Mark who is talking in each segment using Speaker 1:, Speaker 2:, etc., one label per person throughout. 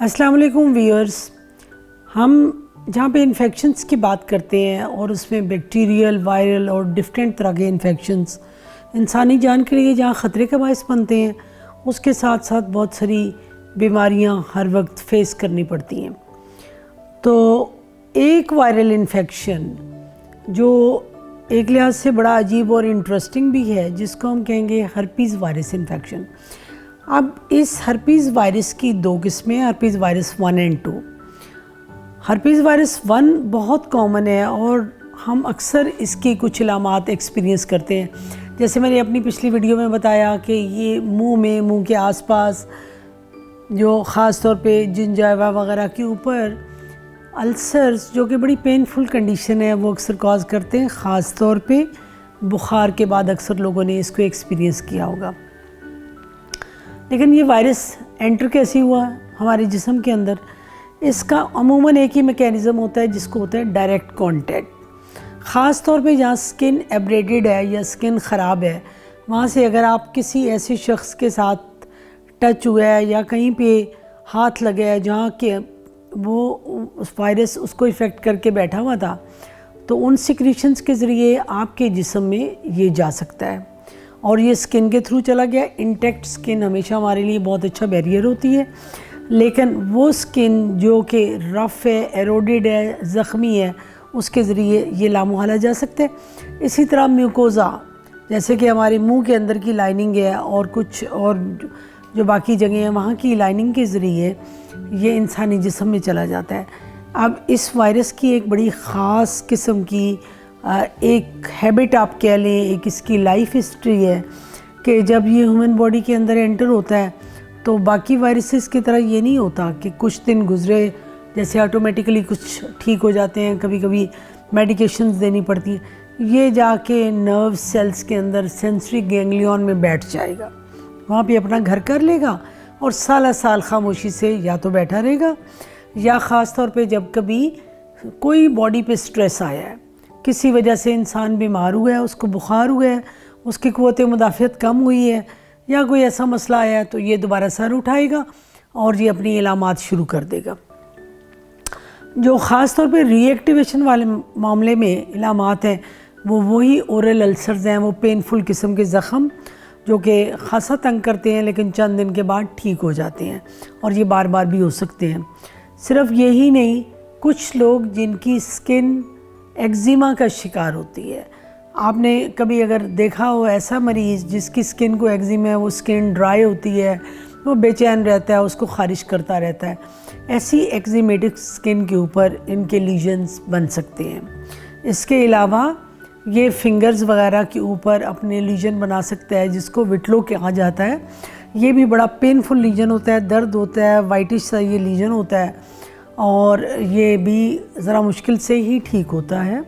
Speaker 1: अस्सलाम वालेकुम व्यूअर्स। हम जहाँ पे इन्फेक्शंस की बात करते हैं और उसमें बैक्टीरियल, वायरल और डिफरेंट तरह के इन्फेक्शंस इंसानी जान के लिए जहाँ ख़तरे का बायस बनते हैं, उसके साथ साथ बहुत सारी बीमारियाँ हर वक्त फेस करनी पड़ती हैं। तो एक वायरल इन्फेक्शन जो एक लिहाज से बड़ा अजीब और इंटरेस्टिंग भी है, जिसको हम कहेंगे हर्पीज़ वायरस इन्फेक्शन। अब इस हर्पीज़ वायरस की दो किस्में हैं, हर्पीज़ वायरस 1 और 2। हर्पीज़ वायरस 1 बहुत कॉमन है और हम अक्सर इसकी कुछ इलामात एक्सपीरियंस करते हैं। जैसे मैंने अपनी पिछली वीडियो में बताया कि ये मुंह के आसपास जो ख़ास तौर पे जिंजाइवा वगैरह के ऊपर अल्सर्स, जो कि बड़ी पेनफुल कंडीशन है, वो अक्सर कॉज करते हैं। ख़ास तौर पे बुखार के बाद अक्सर लोगों ने इसको एक्सपीरियंस किया होगा। लेकिन ये वायरस एंटर कैसे हुआ हमारे जिस्म के अंदर? इसका अमूमन एक ही मैकेनिज़्म होता है, जिसको होता है डायरेक्ट कांटेक्ट। ख़ास तौर पे जहाँ स्किन एब्रेडेड है या स्किन ख़राब है, वहाँ से अगर आप किसी ऐसे शख्स के साथ टच हुआ है या कहीं पे हाथ लगा है जहाँ के वो उस वायरस उसको इफ़ेक्ट करके बैठा हुआ था, तो उन सिक्रीशंस के ज़रिए आपके जिस्म में ये जा सकता है और ये स्किन के थ्रू चला गया। इंटेक्ट स्किन हमेशा हमारे लिए बहुत अच्छा बैरियर होती है, लेकिन वो स्किन जो कि रफ़ है, एरोडेड है, ज़ख्मी है, उसके ज़रिए ये लामुहाला जा सकता है। इसी तरह म्यूकोज़ा, जैसे कि हमारे मुंह के अंदर की लाइनिंग है और कुछ और जो बाकी जगह हैं, वहाँ की लाइनिंग के ज़रिए ये इंसानी जिस्म में चला जाता है। अब इस वायरस की एक बड़ी ख़ास किस्म की एक हैबिट आप कह लें, एक इसकी लाइफ हिस्ट्री है कि जब ये ह्यूमन बॉडी के अंदर एंटर होता है तो बाकी वायरसेस की तरह ये नहीं होता कि कुछ दिन गुजरे जैसे ऑटोमेटिकली कुछ ठीक हो जाते हैं, कभी कभी मेडिकेशंस देनी पड़ती हैं। ये जाके नर्व सेल्स के अंदर सेंसरी गैंग्लियन में बैठ जाएगा, वहाँ पे अपना घर कर लेगा और साल साल खामोशी से या तो बैठा रहेगा, या ख़ास तौर पे जब कभी कोई बॉडी पे स्ट्रेस आया है, किसी वजह से इंसान बीमार हुआ है, उसको बुखार हुआ है, उसकी क़ुव्वत मुदाफ़ियत कम हुई है, या कोई ऐसा मसला आया है, तो ये दोबारा सर उठाएगा और ये अपनी इलामात शुरू कर देगा। जो ख़ास तौर पे रीएक्टिवेशन वाले मामले में इलामात हैं, वो वही ओरल अल्सर्स हैं, वो पेनफुल किस्म के ज़ख़म जो कि ख़ासा तंग करते हैं लेकिन चंद दिन के बाद ठीक हो जाते हैं और ये बार बार भी हो सकते हैं। सिर्फ यही नहीं, कुछ लोग जिनकी स्किन एक्जिमा का शिकार होती है, आपने कभी अगर देखा हो ऐसा मरीज़ जिसकी स्किन को एक्जिमा है, वो स्किन ड्राई होती है, वो बेचैन रहता है, उसको ख़ारिश करता रहता है, ऐसी एक्जिमेटिक स्किन के ऊपर इनके लीजन्स बन सकते हैं। इसके अलावा ये फिंगर्स वगैरह के ऊपर अपने लीजन बना सकता है, जिसको विटलो कहा जाता है। ये भी बड़ा पेनफुल लीजन होता है, दर्द होता है, वाइटिश सा ये लीजन होता है और ये भी ज़रा मुश्किल से ही ठीक होता है।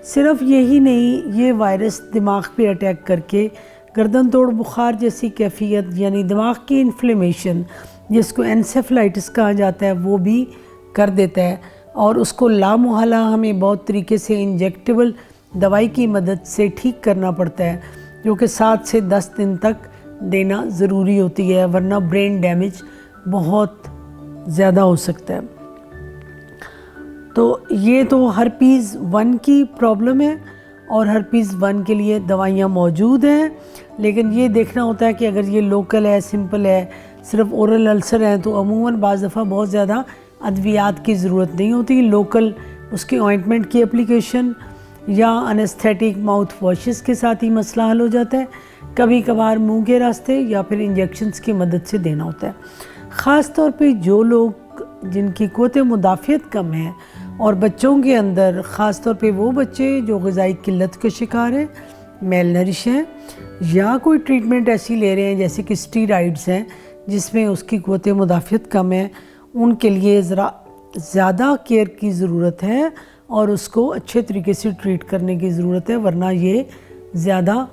Speaker 1: सिर्फ यही नहीं, ये वायरस दिमाग पे अटैक करके गर्दन तोड़ बुखार जैसी कैफियत, यानी दिमाग की इन्फ्लेमेशन, जिसको एनसेफेलाइटिस कहा जाता है, वो भी कर देता है और उसको लामुहाला हमें बहुत तरीके से इंजेक्टेबल दवाई की मदद से ठीक करना पड़ता है, जो कि 7 से 10 दिन तक देना ज़रूरी होती है, वरना ब्रेन डैमेज बहुत ज़्यादा हो सकता है। तो ये तो हर्पीज़ 1 की प्रॉब्लम है और हर्पीज़ 1 के लिए दवाइयाँ मौजूद हैं, लेकिन ये देखना होता है कि अगर ये लोकल है, सिंपल है, सिर्फ ओरल अल्सर हैं, तो अमूमन बाज़ दफ़ा बहुत ज़्यादा अद्वियात की ज़रूरत नहीं होती। लोकल उसकी ऑइंटमेंट की एप्लीकेशन या अनेस्थेटिक माउथ वॉशेस के साथ ही मसला हल हो जाता है। कभी कभार मुंह के रास्ते या फिर इंजेक्शंस की मदद से देना होता है। ख़ास तौर पे जो लोग जिनकी क़ुव्वत मुदाफ़ियत कम है और बच्चों के अंदर, ख़ास तौर पे वो बच्चे जो ग़िज़ाई किल्लत के शिकार हैं, मेल नरिश हैं, या कोई ट्रीटमेंट ऐसी ले रहे हैं जैसे कि स्टीरॉइड्स हैं जिसमें उसकी क़ुव्वत मुदाफ़ियत कम है, उनके लिए ज़रा ज़्यादा केयर की ज़रूरत है और उसको अच्छे तरीके से ट्रीट करने की ज़रूरत है, वरना ये ज़्यादा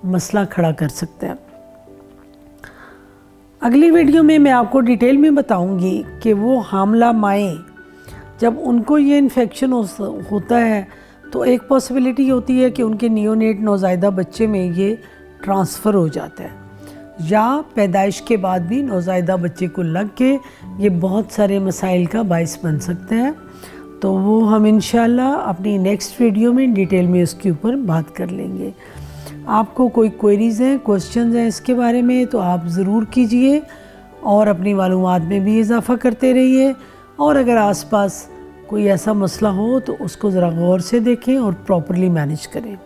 Speaker 1: मसला खड़ा कर सकता है। अगली वीडियो में मैं आपको डिटेल में बताऊंगी कि वो हामला माएँ जब उनको ये इन्फेक्शन होता है तो एक पॉसिबिलिटी होती है कि उनके नियोनेट नौज़ायदा बच्चे में ये ट्रांसफ़र हो जाता है, या पैदाइश के बाद भी नौज़ायदा बच्चे को लग के ये बहुत सारे मसाइल का बाइस बन सकता है। तो वो हम इंशाल्लाह अपनी नेक्स्ट वीडियो में डिटेल में उसके ऊपर बात कर लेंगे। आपको कोई क्वेरीज़ हैं, क्वेश्चंस हैं इसके बारे में तो आप ज़रूर कीजिए और अपनी मालूमात में भी इजाफ़ा करते रहिए। और अगर आसपास कोई ऐसा मसला हो तो उसको ज़रा गौर से देखें और प्रॉपरली मैनेज करें।